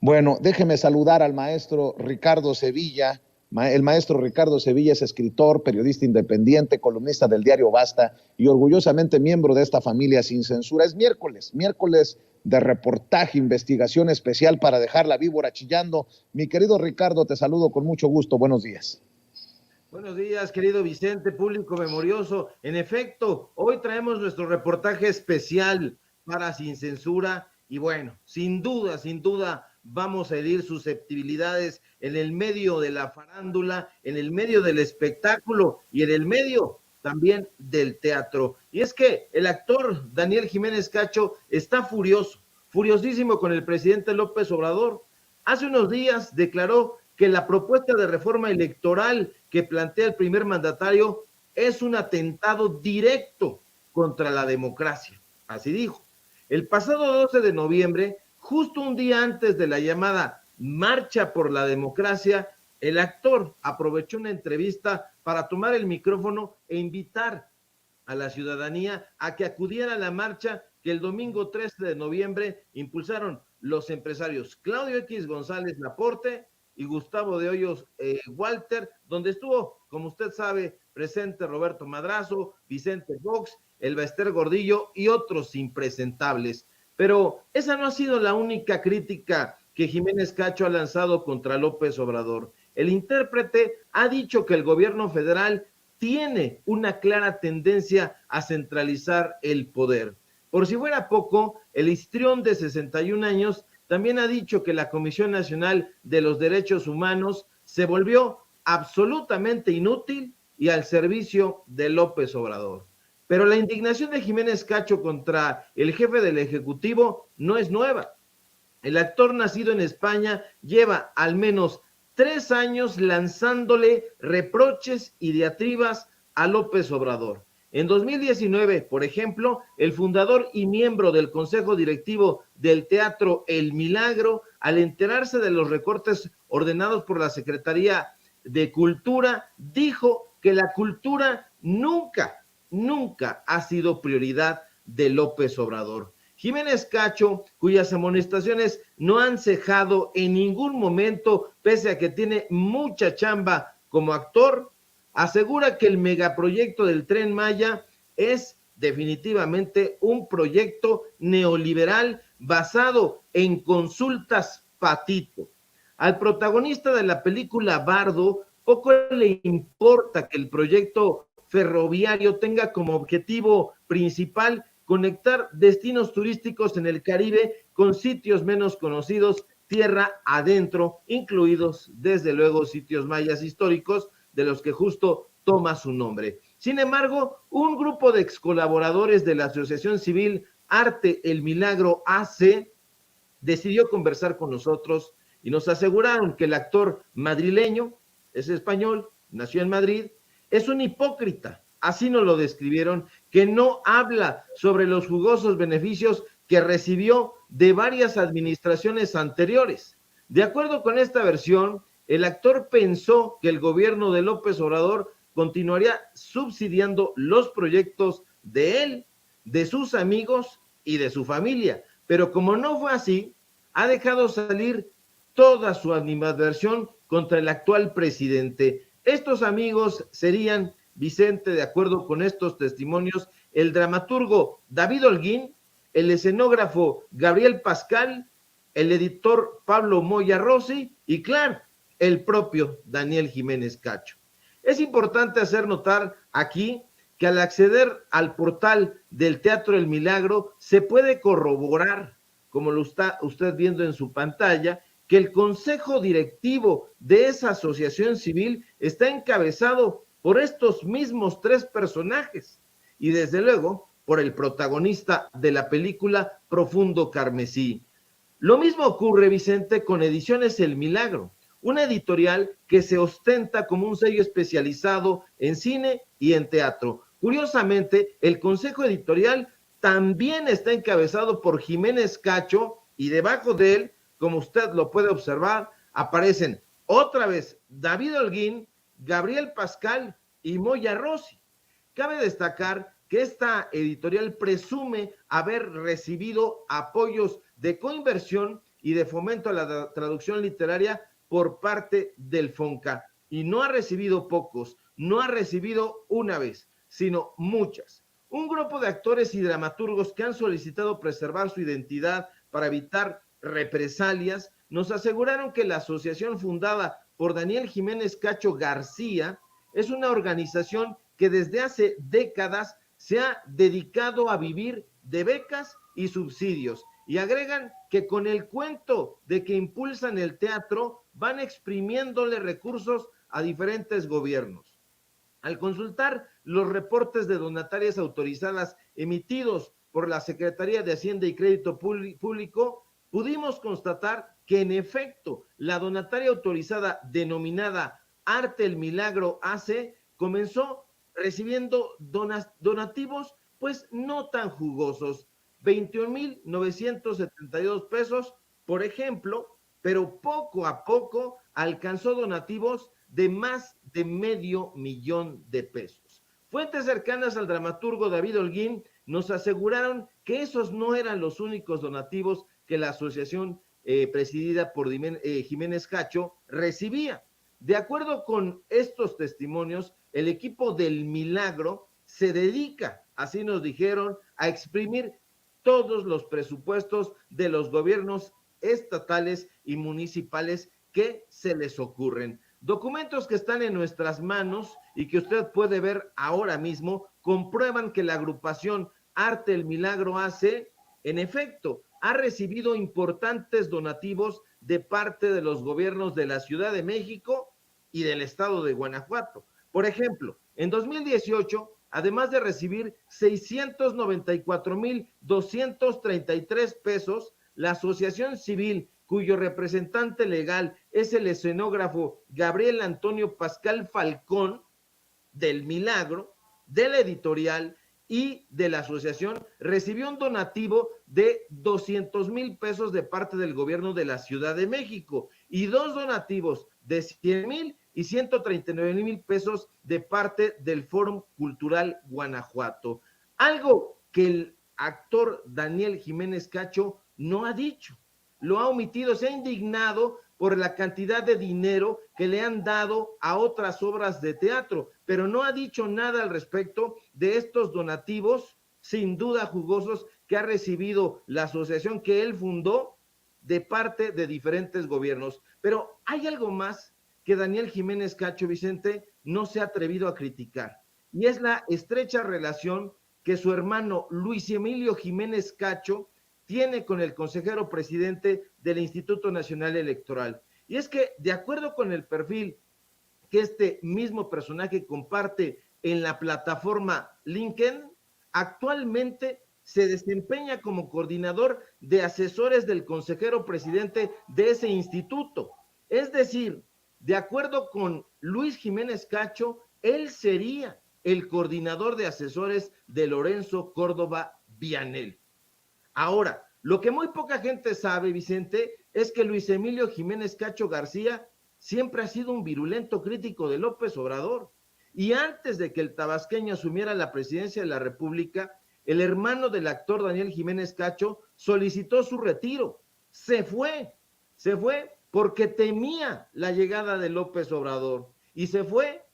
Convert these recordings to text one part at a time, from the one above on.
Bueno, déjeme saludar al maestro Ricardo Sevilla. El maestro Ricardo Sevilla es escritor, periodista independiente, columnista del diario Basta y orgullosamente miembro de esta familia sin censura. Es miércoles de reportaje, investigación especial para dejar la víbora chillando. Mi querido Ricardo, te saludo con mucho gusto. Buenos días. Buenos días, querido Vicente, público memorioso. En efecto, hoy traemos nuestro reportaje especial para Sin Censura y bueno, sin duda, vamos a herir susceptibilidades en el medio de la farándula, en el medio del espectáculo y en el medio también del teatro. Y es que el actor Daniel Jiménez Cacho está furiosísimo con el presidente López Obrador. Hace unos días declaró que la propuesta de reforma electoral que plantea el primer mandatario es un atentado directo contra la democracia. Así dijo. El pasado 12 de noviembre, justo un día antes de la llamada Marcha por la Democracia, el actor aprovechó una entrevista para tomar el micrófono e invitar a la ciudadanía a que acudiera a la marcha que el domingo 13 de noviembre impulsaron los empresarios Claudio X González Laporte y Gustavo de Hoyos Walter, donde estuvo, como usted sabe, presente Roberto Madrazo, Vicente Fox, el Bester Gordillo y otros impresentables. Pero esa no ha sido la única crítica que Jiménez Cacho ha lanzado contra López Obrador. El intérprete ha dicho que el gobierno federal tiene una clara tendencia a centralizar el poder. Por si fuera poco, el histrión de 61 años también ha dicho que la Comisión Nacional de los Derechos Humanos se volvió absolutamente inútil y al servicio de López Obrador. Pero la indignación de Jiménez Cacho contra el jefe del Ejecutivo no es nueva. El actor nacido en España lleva al menos 3 años lanzándole reproches y diatribas a López Obrador. En 2019, por ejemplo, el fundador y miembro del Consejo Directivo del Teatro El Milagro, al enterarse de los recortes ordenados por la Secretaría de Cultura, dijo que la cultura nunca ha sido prioridad de López Obrador. Jiménez Cacho, cuyas amonestaciones no han cejado en ningún momento, pese a que tiene mucha chamba como actor, asegura que el megaproyecto del Tren Maya es definitivamente un proyecto neoliberal basado en consultas patito. Al protagonista de la película Bardo poco le importa que el proyecto ferroviario tenga como objetivo principal conectar destinos turísticos en el Caribe con sitios menos conocidos tierra adentro, incluidos desde luego sitios mayas históricos de los que justo toma su nombre. Sin embargo, un grupo de ex colaboradores de la Asociación Civil Arte El Milagro AC decidió conversar con nosotros y nos aseguraron que el actor madrileño, es español, nació en Madrid, es un hipócrita, así nos lo describieron, que no habla sobre los jugosos beneficios que recibió de varias administraciones anteriores. De acuerdo con esta versión, el actor pensó que el gobierno de López Obrador continuaría subsidiando los proyectos de él, de sus amigos y de su familia. Pero como no fue así, ha dejado salir toda su animadversión contra el actual presidente. Estos amigos serían, Vicente, de acuerdo con estos testimonios, el dramaturgo David Holguín, el escenógrafo Gabriel Pascal, el editor Pablo Moya Rossi y, claro, el propio Daniel Jiménez Cacho. Es importante hacer notar aquí que al acceder al portal del Teatro El Milagro se puede corroborar, como lo está usted viendo en su pantalla, que el consejo directivo de esa asociación civil está encabezado por estos mismos 3 personajes y desde luego por el protagonista de la película Profundo Carmesí. Lo mismo ocurre, Vicente, con Ediciones El Milagro, una editorial que se ostenta como un sello especializado en cine y en teatro. Curiosamente, el consejo editorial también está encabezado por Jiménez Cacho y debajo de él, como usted lo puede observar, aparecen otra vez David Holguín, Gabriel Pascal y Moya Rossi. Cabe destacar que esta editorial presume haber recibido apoyos de coinversión y de Fomento a la Traducción Literaria por parte del FONCA. Y no ha recibido pocos, no ha recibido una vez, sino muchas. Un grupo de actores y dramaturgos que han solicitado preservar su identidad para evitar represalias nos aseguraron que la asociación fundada por Daniel Jiménez Cacho García es una organización que desde hace décadas se ha dedicado a vivir de becas y subsidios. Y agregan que con el cuento de que impulsan el teatro van exprimiéndole recursos a diferentes gobiernos. Al consultar los reportes de donatarias autorizadas emitidos por la Secretaría de Hacienda y Crédito Público, pudimos constatar que en efecto la donataria autorizada denominada Arte el Milagro AC comenzó recibiendo donativos pues no tan jugosos, 21,972 pesos, por ejemplo, pero poco a poco alcanzó donativos de más de $500,000 de pesos. Fuentes cercanas al dramaturgo David Holguín nos aseguraron que esos no eran los únicos donativos que la asociación presidida por Jiménez Cacho recibía. De acuerdo con estos testimonios, el equipo del Milagro se dedica, así nos dijeron, a exprimir todos los presupuestos de los gobiernos estatales y municipales que se les ocurren. Documentos que están en nuestras manos y que usted puede ver ahora mismo comprueban que la agrupación Arte el Milagro AC, en efecto, ha recibido importantes donativos de parte de los gobiernos de la Ciudad de México y del estado de Guanajuato. Por ejemplo, en 2018, además de recibir 694,233 pesos, la asociación civil cuyo representante legal es el escenógrafo Gabriel Antonio Pascal Falcón, del Milagro, de la editorial y de la asociación, recibió un donativo de 200,000 pesos de parte del gobierno de la Ciudad de México y dos donativos de 100,000 y 139,000 pesos de parte del Fórum Cultural Guanajuato. Algo que el actor Daniel Jiménez Cacho no ha dicho, lo ha omitido, se ha indignado por la cantidad de dinero que le han dado a otras obras de teatro, pero no ha dicho nada al respecto de estos donativos, sin duda jugosos, que ha recibido la asociación que él fundó de parte de diferentes gobiernos. Pero hay algo más que Daniel Jiménez Cacho, Vicente, no se ha atrevido a criticar, y es la estrecha relación que su hermano Luis Emilio Jiménez Cacho tiene con el consejero presidente del Instituto Nacional Electoral. Y es que, de acuerdo con el perfil que este mismo personaje comparte en la plataforma LinkedIn, actualmente se desempeña como coordinador de asesores del consejero presidente de ese instituto. Es decir, de acuerdo con Luis Jiménez Cacho, él sería el coordinador de asesores de Lorenzo Córdoba Vianel. Ahora, lo que muy poca gente sabe, Vicente, es que Luis Emilio Jiménez Cacho García siempre ha sido un virulento crítico de López Obrador. Y antes de que el tabasqueño asumiera la presidencia de la República, el hermano del actor Daniel Jiménez Cacho solicitó su retiro. Se fue porque temía la llegada de López Obrador. Y se fue,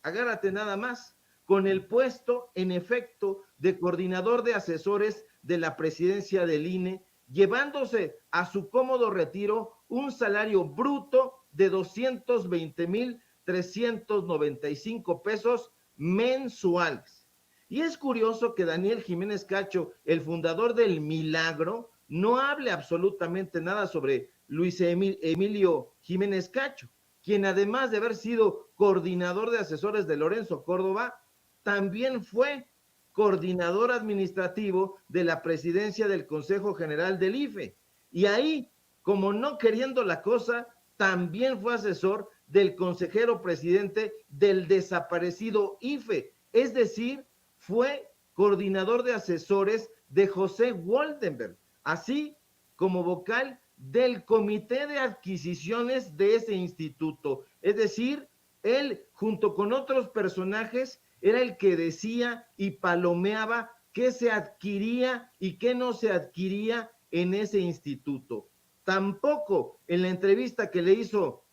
agárrate nada más, con el puesto, en efecto, de coordinador de asesores de la presidencia del INE, llevándose a su cómodo retiro un salario bruto de 220,395 pesos mensuales. Y es curioso que Daniel Jiménez Cacho, el fundador del Milagro, no hable absolutamente nada sobre Luis Emilio Jiménez Cacho, quien además de haber sido coordinador de asesores de Lorenzo Córdoba, también fue coordinador administrativo de la presidencia del Consejo General del IFE. Y ahí, como no queriendo la cosa, también fue asesor del consejero presidente del desaparecido IFE. Es decir, fue coordinador de asesores de José Woldenberg, así como vocal del comité de adquisiciones de ese instituto. Es decir, él, junto con otros personajes, era el que decía y palomeaba qué se adquiría y qué no se adquiría en ese instituto. Tampoco en la entrevista que le hizo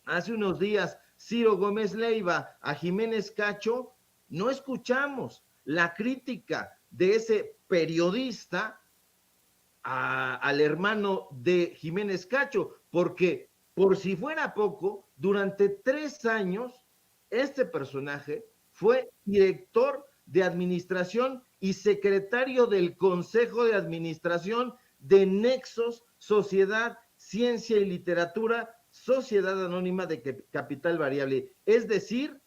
hace unos días Ciro Gómez Leiva a Jiménez Cacho, no escuchamos la crítica de ese periodista al hermano de Jiménez Cacho, porque por si fuera poco, durante 3 años, este personaje fue director de administración y secretario del Consejo de Administración de Nexos, Sociedad, Ciencia y Literatura, Sociedad Anónima de Capital Variable, es decir,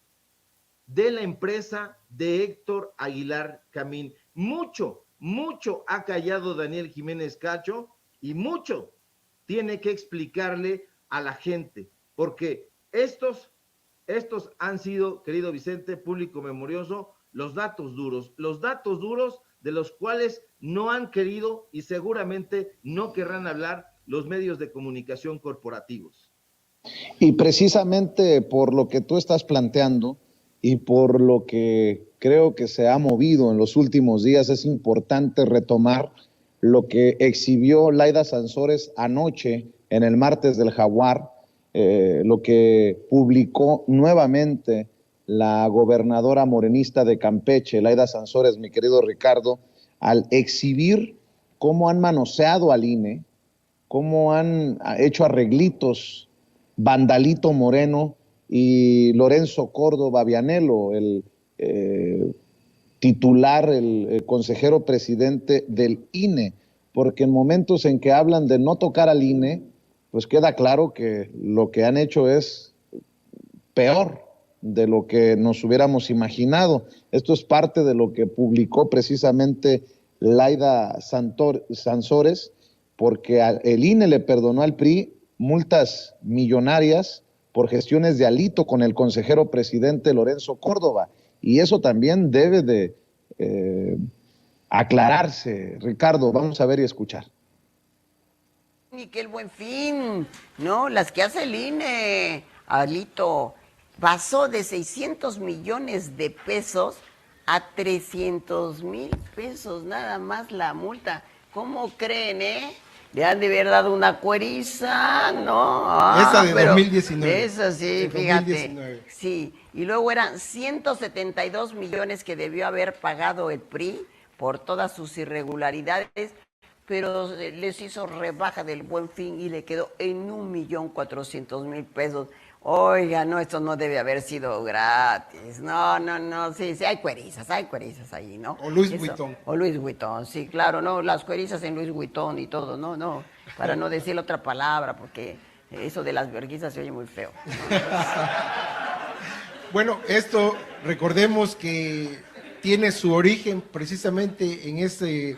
de la empresa de Héctor Aguilar Camín. Mucho ha callado Daniel Jiménez Cacho y mucho tiene que explicarle a la gente, porque estos han sido, querido Vicente, público memorioso, los datos duros de los cuales no han querido y seguramente no querrán hablar los medios de comunicación corporativos. Y precisamente por lo que tú estás planteando y por lo que creo que se ha movido en los últimos días, es importante retomar lo que exhibió Laida Sansores anoche en el Martes del Jaguar, lo que publicó nuevamente la gobernadora morenista de Campeche, Laida Sansores, mi querido Ricardo, al exhibir cómo han manoseado al INE, cómo han hecho arreglitos Vandalito Moreno y Lorenzo Córdoba Vianello, el titular, el consejero presidente del INE, porque en momentos en que hablan de no tocar al INE, pues queda claro que lo que han hecho es peor de lo que nos hubiéramos imaginado. Esto es parte de lo que publicó precisamente Laida Sansores, porque el INE le perdonó al PRI multas millonarias por gestiones de alito con el consejero presidente Lorenzo Córdoba. Y eso también debe de aclararse, Ricardo. Vamos a ver y escuchar. Ni que el Buen Fin, ¿no? Las que hace el INE, Alito, pasó de 600 millones de pesos a 300,000 pesos, nada más la multa. ¿Cómo creen, Le han de haber dado una cueriza, ¿no? Esa de 2019. Esa sí, de fíjate. 2019. Sí, y luego eran 172 millones que debió haber pagado el PRI por todas sus irregularidades, pero les hizo rebaja del Buen Fin y le quedó en 1,400,000 pesos. Oiga, no, esto no debe haber sido gratis. No, sí, hay cuerizas ahí, ¿no? O Luis Vuitton. O Luis Vuitton, sí, claro, no, las cuerizas en Luis Vuitton y todo, no, para no decir otra palabra, porque eso de las verguizas se oye muy feo. Bueno, esto, recordemos que tiene su origen precisamente en ese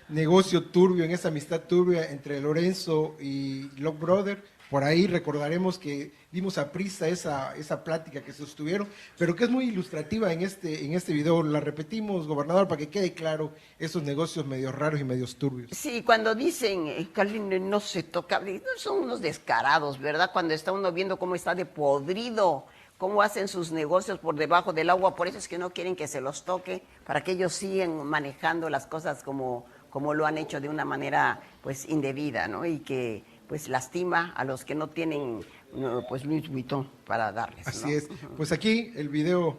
negocio turbio, en esa amistad turbia entre Lorenzo y Love Brother. Por ahí recordaremos que dimos a prisa esa plática que sostuvieron, pero que es muy ilustrativa en este video. La repetimos, gobernador, para que quede claro esos negocios medio raros y medios turbios. Sí, cuando dicen que alguien no se toca, son unos descarados, ¿verdad? Cuando está uno viendo cómo está de podrido, cómo hacen sus negocios por debajo del agua, por eso es que no quieren que se los toque, para que ellos sigan manejando las cosas como lo han hecho de una manera pues indebida, ¿no? Y que pues lastima a los que no tienen pues Luis Vuitton para darles, ¿no? Así es. Pues aquí el video.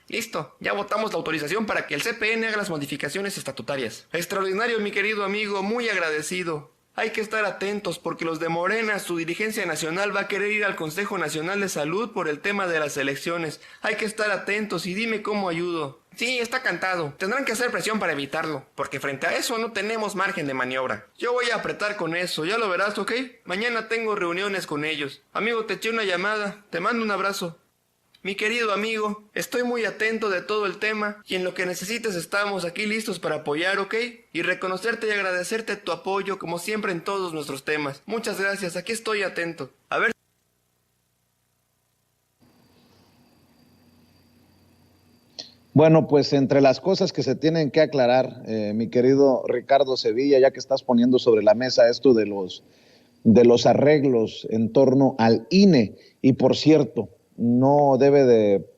Listo, ya votamos la autorización para que el CPN haga las modificaciones estatutarias. Extraordinario, mi querido amigo, muy agradecido. Hay que estar atentos porque los de Morena, su dirigencia nacional, va a querer ir al Consejo Nacional de Salud por el tema de las elecciones. Hay que estar atentos y dime cómo ayudo. Sí, está cantado. Tendrán que hacer presión para evitarlo, porque frente a eso no tenemos margen de maniobra. Yo voy a apretar con eso, ya lo verás, ¿ok? Mañana tengo reuniones con ellos. Amigo, te eché una llamada. Te mando un abrazo. Mi querido amigo, estoy muy atento de todo el tema y en lo que necesites estamos aquí listos para apoyar, ¿ok? Y reconocerte y agradecerte tu apoyo como siempre en todos nuestros temas. Muchas gracias, aquí estoy atento. A ver. Bueno, pues entre las cosas que se tienen que aclarar, mi querido Ricardo Sevilla, ya que estás poniendo sobre la mesa esto de los arreglos en torno al INE, y por cierto, no debe de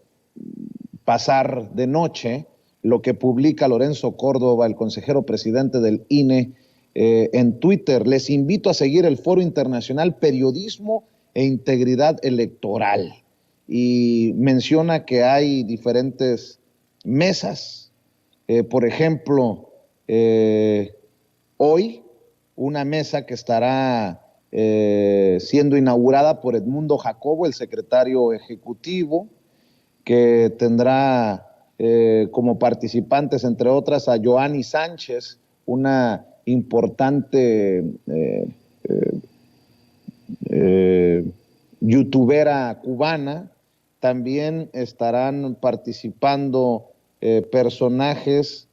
pasar de noche lo que publica Lorenzo Córdoba, el consejero presidente del INE, en Twitter: les invito a seguir el Foro Internacional Periodismo e Integridad Electoral. Y menciona que hay diferentes mesas. Por ejemplo, hoy una mesa que estará siendo inaugurada por Edmundo Jacobo, el secretario ejecutivo, que tendrá como participantes, entre otras, a Joanny Sánchez, una importante youtubera cubana. También estarán participando personajes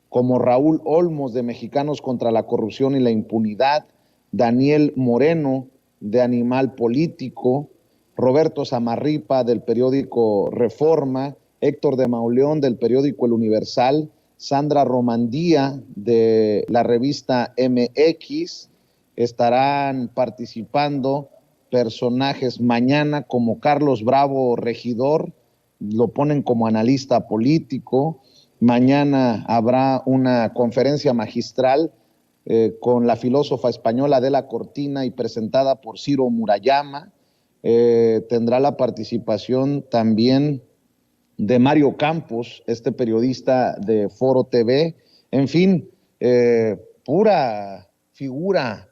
como Raúl Olmos, de Mexicanos contra la Corrupción y la Impunidad, Daniel Moreno, de Animal Político, Roberto Zamarripa, del periódico Reforma, Héctor de Mauleón, del periódico El Universal, Sandra Romandía, de la revista MX. Estarán participando personajes mañana como Carlos Bravo, regidor, lo ponen como analista político. Mañana habrá una conferencia magistral con la filósofa española Adela Cortina y presentada por Ciro Murayama. Tendrá la participación también de Mario Campos, este periodista de Foro TV. En fin, pura figura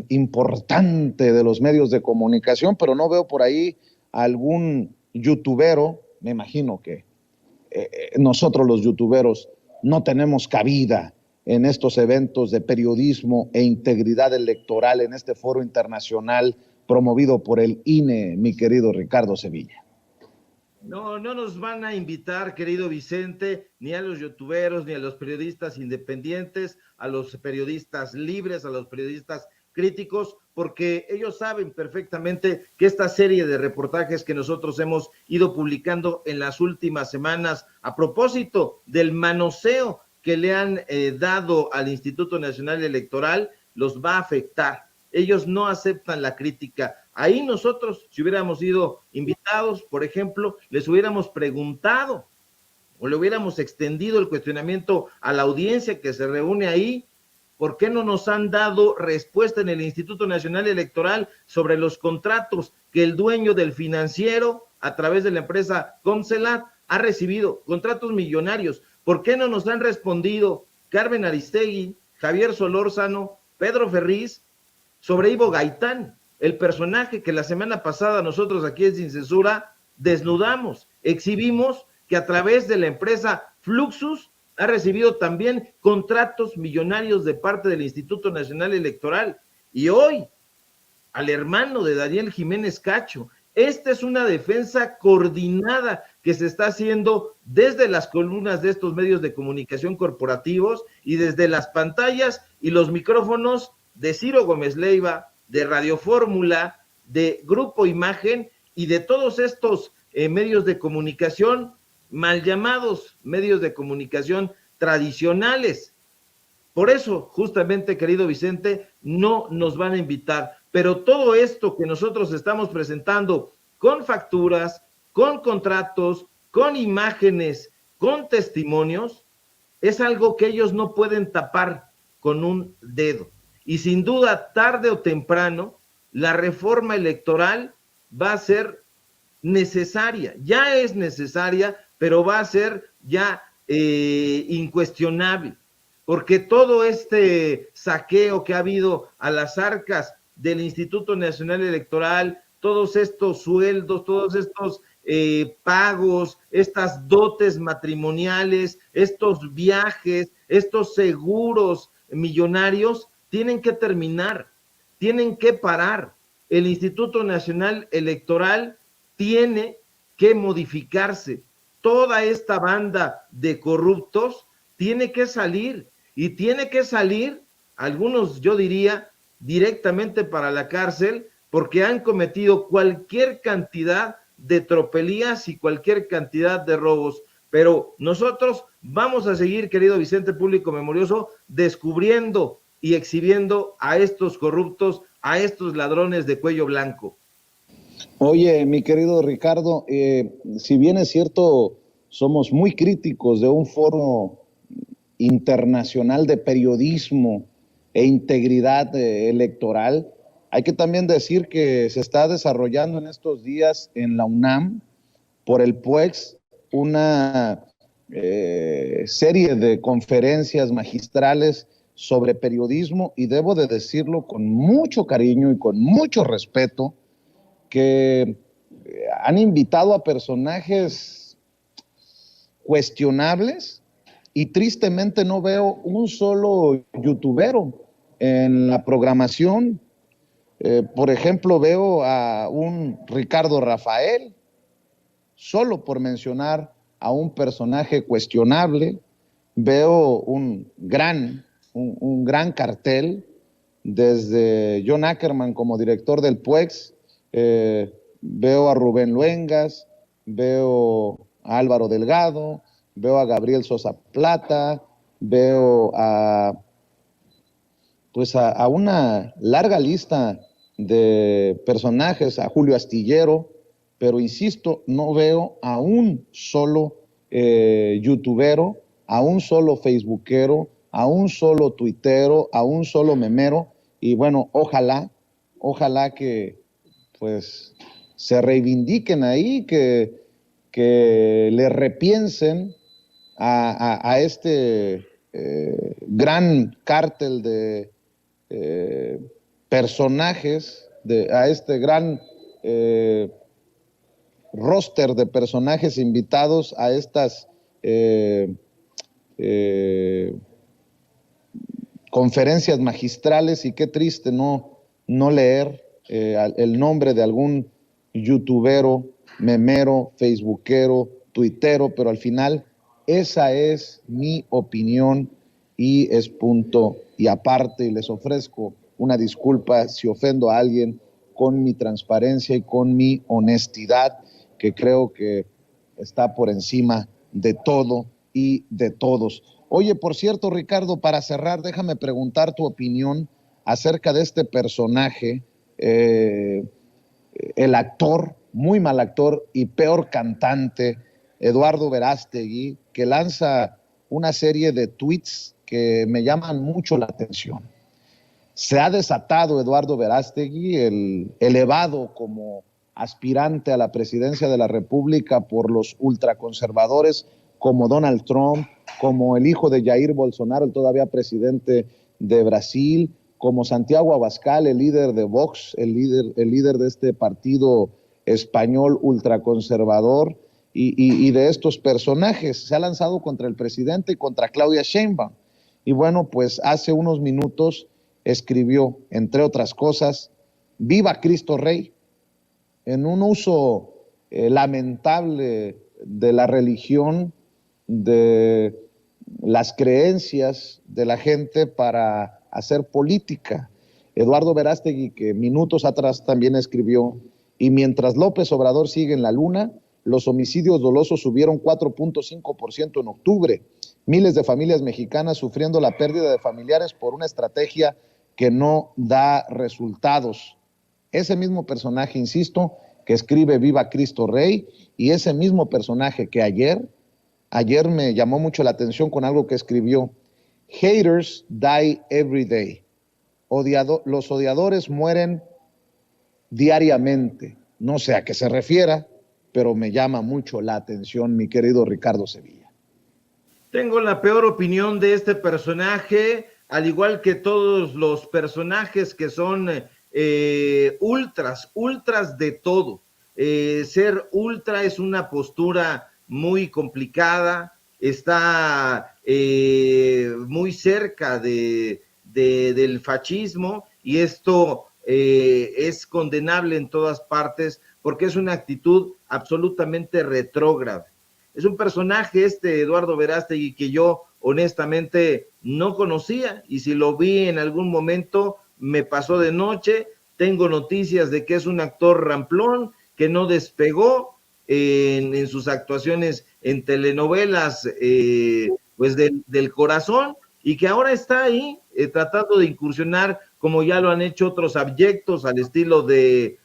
importante de los medios de comunicación, pero no veo por ahí algún youtubero. Me imagino que nosotros los youtuberos no tenemos cabida en estos eventos de periodismo e integridad electoral, en este foro internacional promovido por el INE, mi querido Ricardo Sevilla. No, no nos van a invitar, querido Vicente, ni a los youtuberos, ni a los periodistas independientes, a los periodistas libres, a los periodistas críticos, porque ellos saben perfectamente que esta serie de reportajes que nosotros hemos ido publicando en las últimas semanas, a propósito del manoseo que le han dado al Instituto Nacional Electoral, los va a afectar. Ellos no aceptan la crítica. Ahí nosotros, si hubiéramos sido invitados, por ejemplo, les hubiéramos preguntado o le hubiéramos extendido el cuestionamiento a la audiencia que se reúne ahí. ¿Por qué no nos han dado respuesta en el Instituto Nacional Electoral sobre los contratos que el dueño del financiero, a través de la empresa Comcelat, ha recibido? Contratos millonarios. ¿Por qué no nos han respondido Carmen Aristegui, Javier Solórzano, Pedro Ferriz, sobre Ivo Gaitán, el personaje que la semana pasada nosotros aquí en Sin Censura desnudamos, exhibimos que a través de la empresa Fluxus ha recibido también contratos millonarios de parte del Instituto Nacional Electoral? Y hoy, al hermano de Daniel Jiménez Cacho. Esta es una defensa coordinada que se está haciendo desde las columnas de estos medios de comunicación corporativos y desde las pantallas y los micrófonos de Ciro Gómez Leiva, de Radio Fórmula, de Grupo Imagen y de todos estos medios de comunicación, mal llamados medios de comunicación tradicionales. Por eso, justamente, querido Vicente, no nos van a invitar. Pero todo esto que nosotros estamos presentando con facturas, con contratos, con imágenes, con testimonios, es algo que ellos no pueden tapar con un dedo. Y sin duda, tarde o temprano, la reforma electoral va a ser necesaria. Ya es necesaria, pero va a ser ya incuestionable. Porque todo este saqueo que ha habido a las arcas del Instituto Nacional Electoral, todos estos sueldos, todos estos pagos, estas dotes matrimoniales, estos viajes, estos seguros millonarios, tienen que terminar, tienen que parar. El Instituto Nacional Electoral tiene que modificarse. Toda esta banda de corruptos tiene que salir. Y tiene que salir, algunos yo diría, directamente para la cárcel, porque han cometido cualquier cantidad de tropelías y cualquier cantidad de robos. Pero nosotros vamos a seguir, querido Vicente Público Memorioso, descubriendo y exhibiendo a estos corruptos, a estos ladrones de cuello blanco. Oye, mi querido Ricardo, si bien es cierto, somos muy críticos de un foro internacional de periodismo e integridad electoral. Hay que también decir que se está desarrollando en estos días en la UNAM, por el PUEX, una serie de conferencias magistrales sobre periodismo, y debo de decirlo con mucho cariño y con mucho respeto, que han invitado a personajes cuestionables, y tristemente no veo un solo youtubero en la programación. Por ejemplo, veo a un Ricardo Rafael, solo por mencionar a un personaje cuestionable. Veo un gran cartel, desde John Ackerman como director del PUEX, veo a Rubén Luengas, veo a Álvaro Delgado, veo a Gabriel Sosa Plata, veo a una larga lista de personajes, a Julio Astillero, pero insisto, no veo a un solo youtubero, a un solo facebookero, a un solo tuitero, a un solo memero. Y bueno, ojalá que pues se reivindiquen ahí, que le repiensen a este gran cártel de personajes, a este gran roster de personajes invitados a estas conferencias magistrales. Y qué triste no leer el nombre de algún youtubero, memero, facebookero, tuitero, pero al final esa es mi opinión y es punto y aparte, y les ofrezco una disculpa si ofendo a alguien con mi transparencia y con mi honestidad, que creo que está por encima de todo y de todos. Oye, por cierto, Ricardo, para cerrar, déjame preguntar tu opinión acerca de este personaje, el actor, muy mal actor y peor cantante, Eduardo Verástegui, que lanza una serie de tweets que me llaman mucho la atención. Se ha desatado Eduardo Verástegui, el elevado como aspirante a la presidencia de la República por los ultraconservadores como Donald Trump, como el hijo de Jair Bolsonaro, el todavía presidente de Brasil, como Santiago Abascal, el líder de Vox, el líder de este partido español ultraconservador, y de estos personajes. Se ha lanzado contra el presidente y contra Claudia Sheinbaum. Y bueno, pues hace unos minutos escribió, entre otras cosas, "Viva Cristo Rey", en un uso lamentable de la religión, de las creencias de la gente para hacer política. Eduardo Verástegui, que minutos atrás también escribió: "Y mientras López Obrador sigue en la luna, los homicidios dolosos subieron 4.5% en octubre. Miles de familias mexicanas sufriendo la pérdida de familiares por una estrategia que no da resultados". Ese mismo personaje, insisto, que escribe "Viva Cristo Rey", y ese mismo personaje que ayer me llamó mucho la atención con algo que escribió: "Haters die every day". Los odiadores mueren diariamente. No sé a qué se refiera, pero me llama mucho la atención, mi querido Ricardo Sevilla. Tengo la peor opinión de este personaje, al igual que todos los personajes que son ultras de todo. Ser ultra es una postura muy complicada, está muy cerca del fascismo, y esto es condenable en todas partes porque es una actitud absolutamente retrógrada. Es un personaje Eduardo Verástegui que yo honestamente no conocía, y si lo vi en algún momento me pasó de noche. Tengo noticias de que es un actor ramplón, que no despegó en sus actuaciones en telenovelas pues del corazón, y que ahora está ahí tratando de incursionar, como ya lo han hecho otros abyectos al estilo de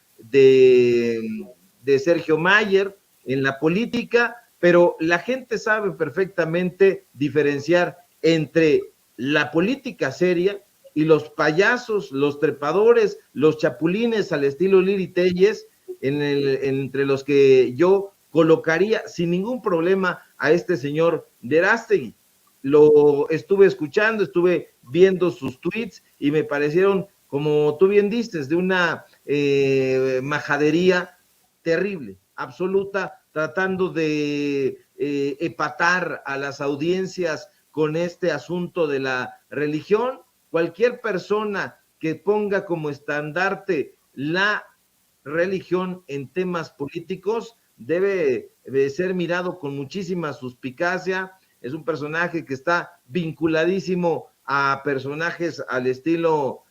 Sergio Mayer, en la política. Pero la gente sabe perfectamente diferenciar entre la política seria y los payasos, los trepadores, los chapulines al estilo Lili Telles, entre los que yo colocaría sin ningún problema a este señor Verástegui. Lo estuve escuchando, estuve viendo sus tweets y me parecieron, como tú bien dices, de una majadería terrible, absoluta, tratando de epatar a las audiencias con este asunto de la religión. Cualquier persona que ponga como estandarte la religión en temas políticos debe ser mirado con muchísima suspicacia. Es un personaje que está vinculadísimo a personajes al estilo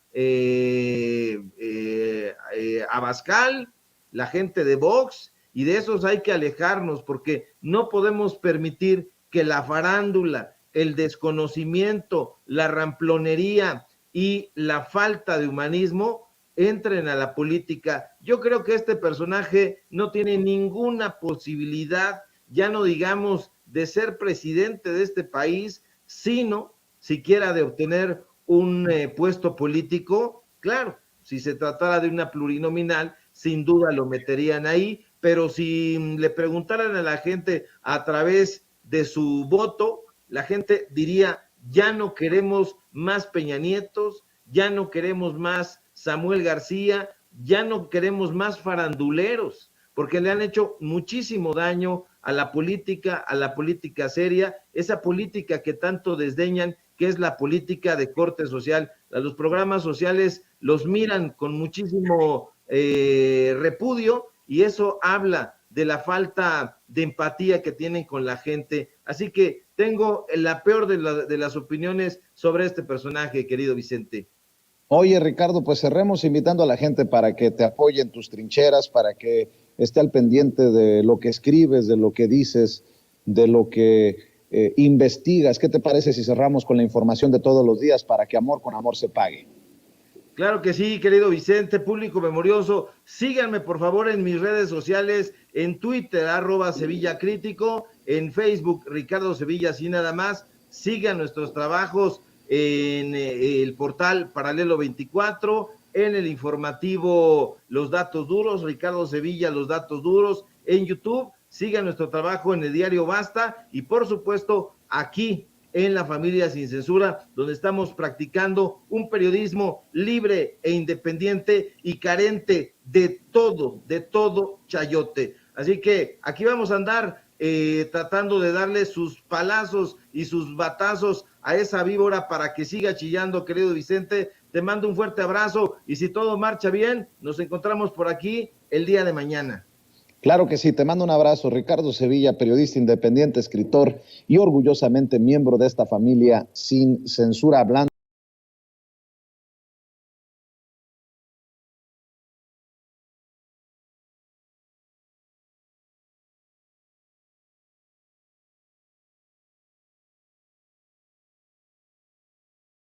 Abascal, la gente de Vox, y de esos hay que alejarnos porque no podemos permitir que la farándula, el desconocimiento, la ramplonería y la falta de humanismo entren a la política. Yo creo que este personaje no tiene ninguna posibilidad, ya no digamos de ser presidente de este país, sino siquiera de obtener un puesto político. Claro, si se tratara de una plurinominal, sin duda lo meterían ahí, pero si le preguntaran a la gente a través de su voto, la gente diría, ya no queremos más Peña Nietos, ya no queremos más Samuel García, ya no queremos más faranduleros, porque le han hecho muchísimo daño a la política seria, esa política que tanto desdeñan, que es la política de corte social. A los programas sociales los miran con muchísimo repudio, y eso habla de la falta de empatía que tienen con la gente. Así que tengo la peor de las opiniones sobre este personaje, querido Vicente. Oye, Ricardo, pues cerremos invitando a la gente para que te apoye en tus trincheras, para que esté al pendiente de lo que escribes, de lo que dices, de lo que investigas. ¿Qué te parece si cerramos con la información de todos los días para que amor con amor se pague? Claro que sí, querido Vicente, público memorioso. Síganme, por favor, en mis redes sociales, en Twitter, @SevillaCrítico, en Facebook, Ricardo Sevilla, así nada más. Sigan nuestros trabajos en el portal Paralelo 24, en el informativo Los Datos Duros, Ricardo Sevilla, Los Datos Duros, en YouTube. Sigan nuestro trabajo en el diario Basta y, por supuesto, aquí en La Familia Sin Censura, donde estamos practicando un periodismo libre e independiente y carente de todo chayote. Así que aquí vamos a andar tratando de darle sus palazos y sus batazos a esa víbora para que siga chillando, querido Vicente. Te mando un fuerte abrazo y si todo marcha bien, nos encontramos por aquí el día de mañana. Claro que sí, te mando un abrazo. Ricardo Sevilla, periodista independiente, escritor y orgullosamente miembro de esta familia sin censura, hablando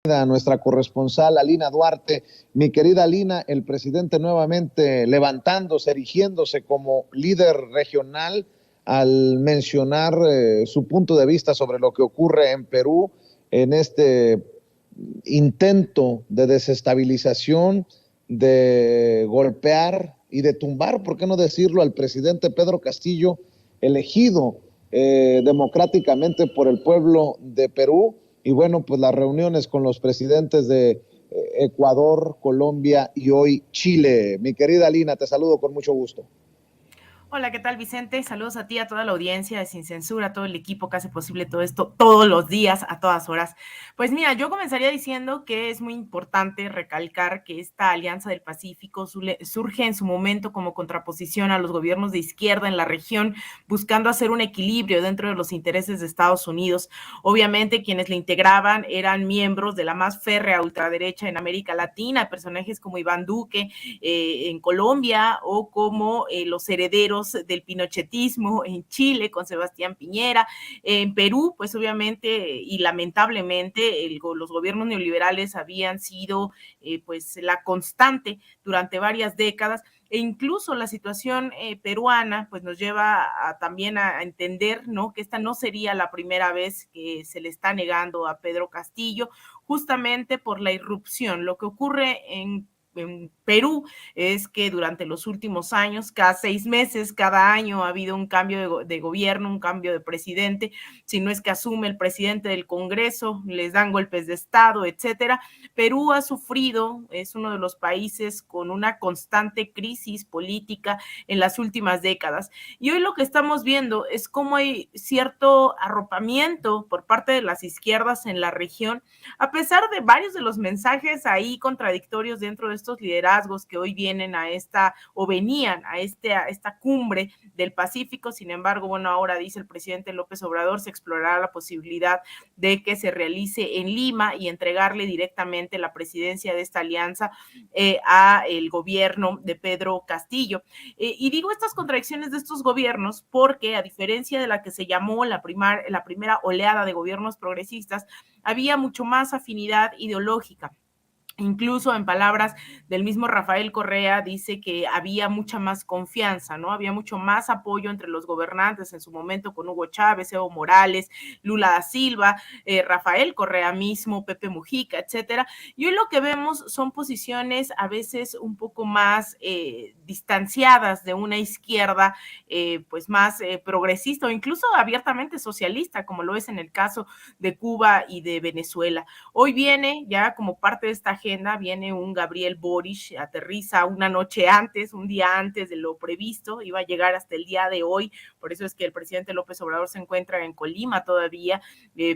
a nuestra corresponsal Alina Duarte. Mi querida Alina, el presidente nuevamente levantándose, erigiéndose como líder regional al mencionar su punto de vista sobre lo que ocurre en Perú en este intento de desestabilización, de golpear y de tumbar, ¿por qué no decirlo?, al presidente Pedro Castillo, elegido democráticamente por el pueblo de Perú. Y bueno, pues las reuniones con los presidentes de Ecuador, Colombia y hoy Chile. Mi querida Lina, te saludo con mucho gusto. Hola, ¿qué tal, Vicente? Saludos a ti, a toda la audiencia de Sin Censura, a todo el equipo que hace posible todo esto todos los días, a todas horas. Pues mira, yo comenzaría diciendo que es muy importante recalcar que esta Alianza del Pacífico surge en su momento como contraposición a los gobiernos de izquierda en la región, buscando hacer un equilibrio dentro de los intereses de Estados Unidos. Obviamente, quienes la integraban eran miembros de la más férrea ultraderecha en América Latina, personajes como Iván Duque en Colombia o como los herederos años del pinochetismo en Chile con Sebastián Piñera, en Perú, pues obviamente y lamentablemente los gobiernos neoliberales habían sido pues la constante durante varias décadas, e incluso la situación peruana pues nos lleva también a entender, ¿no?, que esta no sería la primera vez que se le está negando a Pedro Castillo, justamente por la irrupción. Lo que ocurre en Perú es que durante los últimos años, cada 6 meses, cada año ha habido un cambio de gobierno, un cambio de presidente, si no es que asume el presidente del Congreso, les dan golpes de Estado, etcétera. Perú ha sufrido, es uno de los países con una constante crisis política en las últimas décadas. Y hoy lo que estamos viendo es cómo hay cierto arropamiento por parte de las izquierdas en la región, a pesar de varios de los mensajes ahí contradictorios dentro de estos liderazgos que hoy vienen a esta, o venían a esta cumbre del Pacífico. Sin embargo, bueno, ahora dice el presidente López Obrador, se explorará la posibilidad de que se realice en Lima y entregarle directamente la presidencia de esta alianza a el gobierno de Pedro Castillo. Y digo estas contradicciones de estos gobiernos porque, a diferencia de la que se llamó la primera oleada de gobiernos progresistas, había mucho más afinidad ideológica. Incluso en palabras del mismo Rafael Correa, dice que había mucha más confianza, ¿no? Había mucho más apoyo entre los gobernantes en su momento con Hugo Chávez, Evo Morales, Lula da Silva, Rafael Correa mismo, Pepe Mujica, etcétera. Y hoy lo que vemos son posiciones a veces un poco más distanciadas de una izquierda pues más progresista o incluso abiertamente socialista, como lo es en el caso de Cuba y de Venezuela. Hoy viene ya como parte de esta agenda, viene un Gabriel Boric, aterriza una noche antes, un día antes de lo previsto, iba a llegar hasta el día de hoy, por eso es que el presidente López Obrador se encuentra en Colima todavía,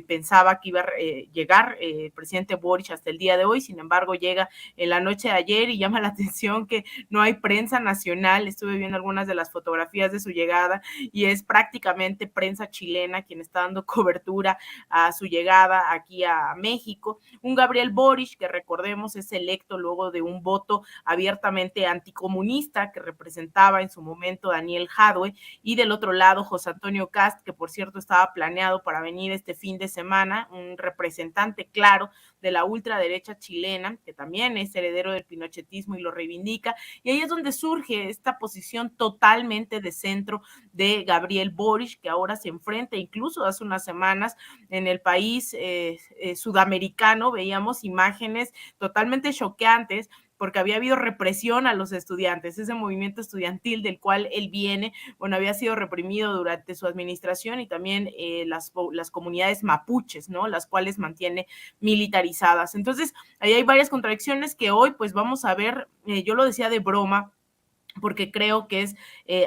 pensaba que iba a llegar el presidente Boric hasta el día de hoy, sin embargo llega en la noche de ayer y llama la atención que no hay prensa nacional, estuve viendo algunas de las fotografías de su llegada y es prácticamente prensa chilena quien está dando cobertura a su llegada aquí a México, un Gabriel Boric que recordemos es electo luego de un voto abiertamente anticomunista que representaba en su momento Daniel Jadwe, y del otro lado José Antonio Kast, que por cierto estaba planeado para venir este fin de semana, un representante claro de la ultraderecha chilena, que también es heredero del pinochetismo y lo reivindica, y ahí es donde surge esta posición totalmente de centro de Gabriel Boric, que ahora se enfrenta, incluso hace unas semanas en el país sudamericano veíamos imágenes totalmente choqueantes porque había habido represión a los estudiantes, ese movimiento estudiantil del cual él viene, bueno, había sido reprimido durante su administración y también las comunidades mapuches, ¿no?, las cuales mantiene militarizadas. Entonces, ahí hay varias contradicciones que hoy pues vamos a ver, yo lo decía de broma, porque creo que es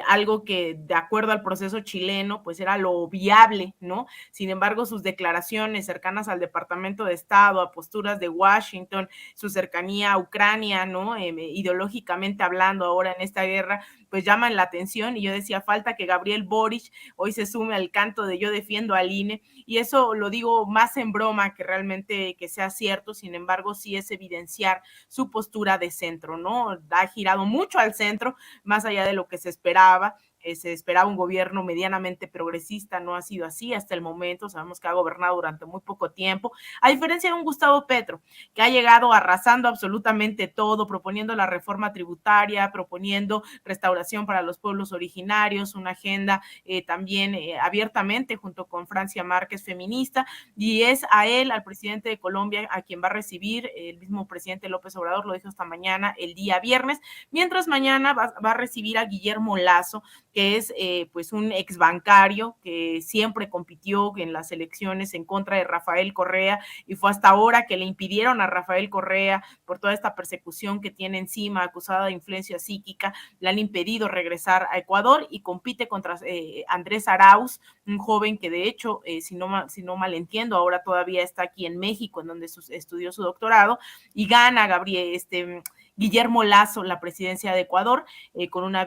algo que de acuerdo al proceso chileno pues era lo viable, ¿no? Sin embargo, sus declaraciones cercanas al Departamento de Estado, a posturas de Washington, su cercanía a Ucrania, ¿no? Ideológicamente hablando ahora en esta guerra, pues llaman la atención, y yo decía, falta que Gabriel Boric hoy se sume al canto de yo defiendo al INE, y eso lo digo más en broma que realmente que sea cierto. Sin embargo, sí es evidenciar su postura de centro, ¿no? Ha girado mucho al centro, más allá de lo que se esperaba un gobierno medianamente progresista, no ha sido así hasta el momento, sabemos que ha gobernado durante muy poco tiempo, a diferencia de un Gustavo Petro, que ha llegado arrasando absolutamente todo, proponiendo la reforma tributaria, proponiendo restauración para los pueblos originarios, una agenda también abiertamente junto con Francia Márquez feminista, y es a él, al presidente de Colombia, a quien va a recibir el mismo presidente López Obrador, lo dijo esta mañana, el día viernes, mientras mañana va a recibir a Guillermo Lasso, que es pues un ex bancario que siempre compitió en las elecciones en contra de Rafael Correa, y fue hasta ahora que le impidieron a Rafael Correa por toda esta persecución que tiene encima, acusada de influencia psíquica, le han impedido regresar a Ecuador, y compite contra Andrés Arauz, un joven que de hecho, si no mal entiendo, ahora todavía está aquí en México, en donde estudió su doctorado, y gana Guillermo Lasso la presidencia de Ecuador, con una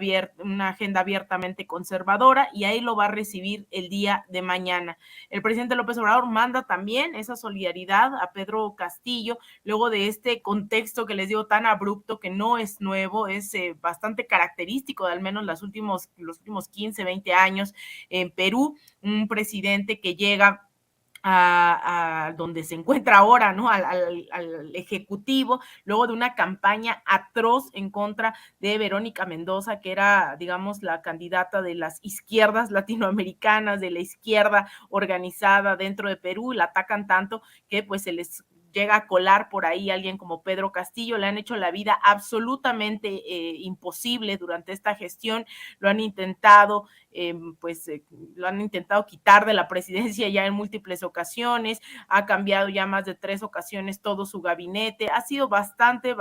agenda abiertamente conservadora, y ahí lo va a recibir el día de mañana. El presidente López Obrador manda también esa solidaridad a Pedro Castillo, luego de este contexto que les digo tan abrupto, que no es nuevo, es bastante característico de al menos los últimos 15, 20 años en Perú, un presidente que llega a donde se encuentra ahora, ¿no? Al Ejecutivo, luego de una campaña atroz en contra de Verónica Mendoza, que era, digamos, la candidata de las izquierdas latinoamericanas, de la izquierda organizada dentro de Perú, y la atacan tanto que pues se les llega a colar por ahí alguien como Pedro Castillo. Le han hecho la vida absolutamente imposible durante esta gestión, lo han intentado lo han intentado quitar de la presidencia ya en múltiples ocasiones, ha cambiado ya más de 3 ocasiones todo su gabinete, ha sido bastante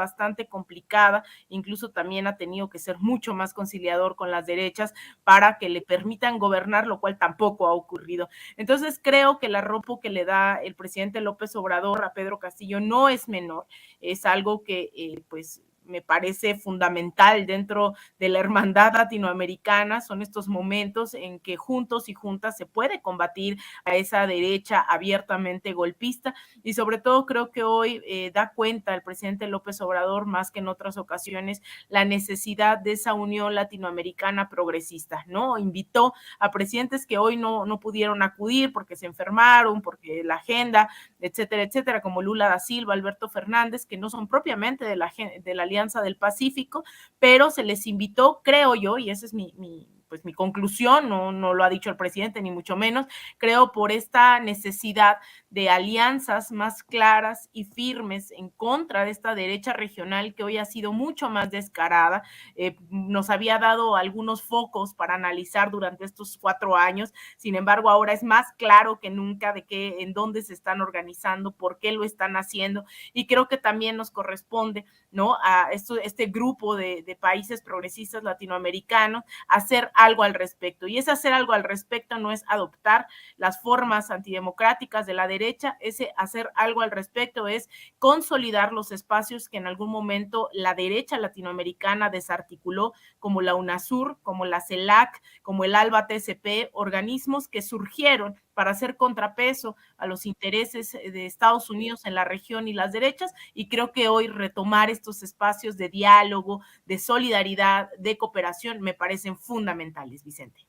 complicada, incluso también ha tenido que ser mucho más conciliador con las derechas para que le permitan gobernar, lo cual tampoco ha ocurrido. Entonces creo que el arropo que le da el presidente López Obrador a Pedro Castillo no es menor, es algo que pues me parece fundamental dentro de la hermandad latinoamericana. Son estos momentos en que juntos y juntas se puede combatir a esa derecha abiertamente golpista, y sobre todo creo que hoy da cuenta el presidente López Obrador, más que en otras ocasiones, la necesidad de esa unión latinoamericana progresista, ¿no? Invitó a presidentes que hoy no pudieron acudir porque se enfermaron, porque la agenda, etcétera, como Lula da Silva, Alberto Fernández, que no son propiamente de la Alianza del Pacífico, pero se les invitó, creo yo, y esa es mi conclusión, no lo ha dicho el presidente ni mucho menos, creo por esta necesidad de alianzas más claras y firmes en contra de esta derecha regional que hoy ha sido mucho más descarada. Nos había dado algunos focos para analizar durante estos 4 años, sin embargo ahora es más claro que nunca de qué, en dónde se están organizando, por qué lo están haciendo, y creo que también nos corresponde, ¿no?, a este grupo de países progresistas latinoamericanos hacer algo al respecto, y ese hacer algo al respecto no es adoptar las formas antidemocráticas de la derecha, ese hacer algo al respecto es consolidar los espacios que en algún momento la derecha latinoamericana desarticuló, como la UNASUR, como la CELAC, como el ALBA-TCP, organismos que surgieron para hacer contrapeso a los intereses de Estados Unidos en la región y las derechas, y creo que hoy retomar estos espacios de diálogo, de solidaridad, de cooperación, me parecen fundamentales, Vicente.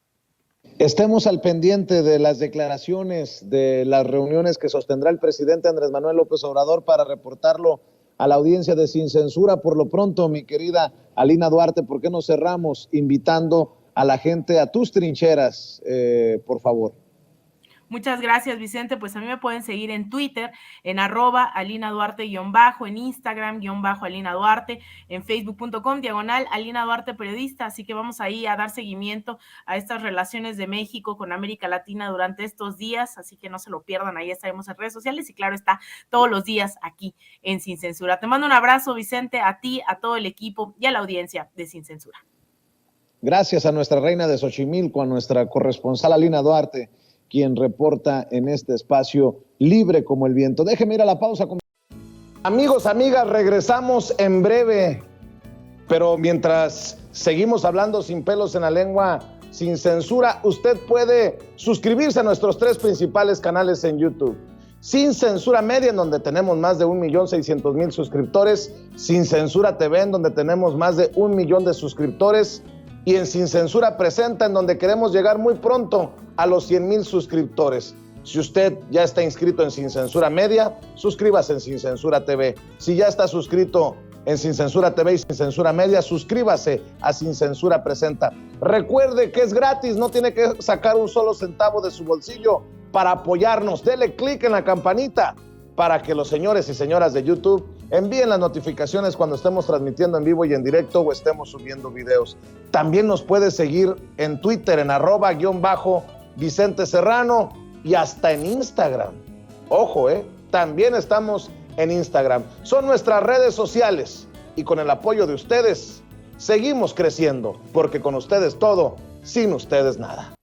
Estemos al pendiente de las declaraciones, de las reuniones que sostendrá el presidente Andrés Manuel López Obrador para reportarlo a la audiencia de Sin Censura. Por lo pronto, mi querida Alina Duarte, ¿por qué no cerramos invitando a la gente a tus trincheras, por favor? Muchas gracias, Vicente. Pues a mí me pueden seguir en Twitter, en @AlinaDuarte_, en Instagram _AlinaDuarte, en Facebook.com/Alina Duarte Periodista. Así que vamos ahí a dar seguimiento a estas relaciones de México con América Latina durante estos días. Así que no se lo pierdan, ahí estaremos en redes sociales y claro está, todos los días aquí en Sin Censura. Te mando un abrazo, Vicente, a ti, a todo el equipo y a la audiencia de Sin Censura. Gracias a nuestra reina de Xochimilco, a nuestra corresponsal Alina Duarte, quien reporta en este espacio libre como el viento. Déjeme ir a la pausa. Amigos, amigas, regresamos en breve, pero mientras seguimos hablando sin pelos en la lengua, sin censura, usted puede suscribirse a nuestros 3 principales canales en YouTube. Sin Censura Media, en donde tenemos más de 1.600.000 suscriptores, Sin Censura TV, en donde tenemos más de 1 millón de suscriptores, y en Sin Censura Presenta, en donde queremos llegar muy pronto a los 100,000 suscriptores. Si usted ya está inscrito en Sin Censura Media, suscríbase en Sin Censura TV. Si ya está suscrito en Sin Censura TV y Sin Censura Media, suscríbase a Sin Censura Presenta. Recuerde que es gratis, no tiene que sacar un solo centavo de su bolsillo para apoyarnos. Dele clic en la campanita para que los señores y señoras de YouTube envíen las notificaciones cuando estemos transmitiendo en vivo y en directo o estemos subiendo videos. También nos puede seguir en Twitter en @Vicente Serrano y hasta en Instagram. Ojo, también estamos en Instagram. Son nuestras redes sociales y con el apoyo de ustedes seguimos creciendo, porque con ustedes todo, sin ustedes nada.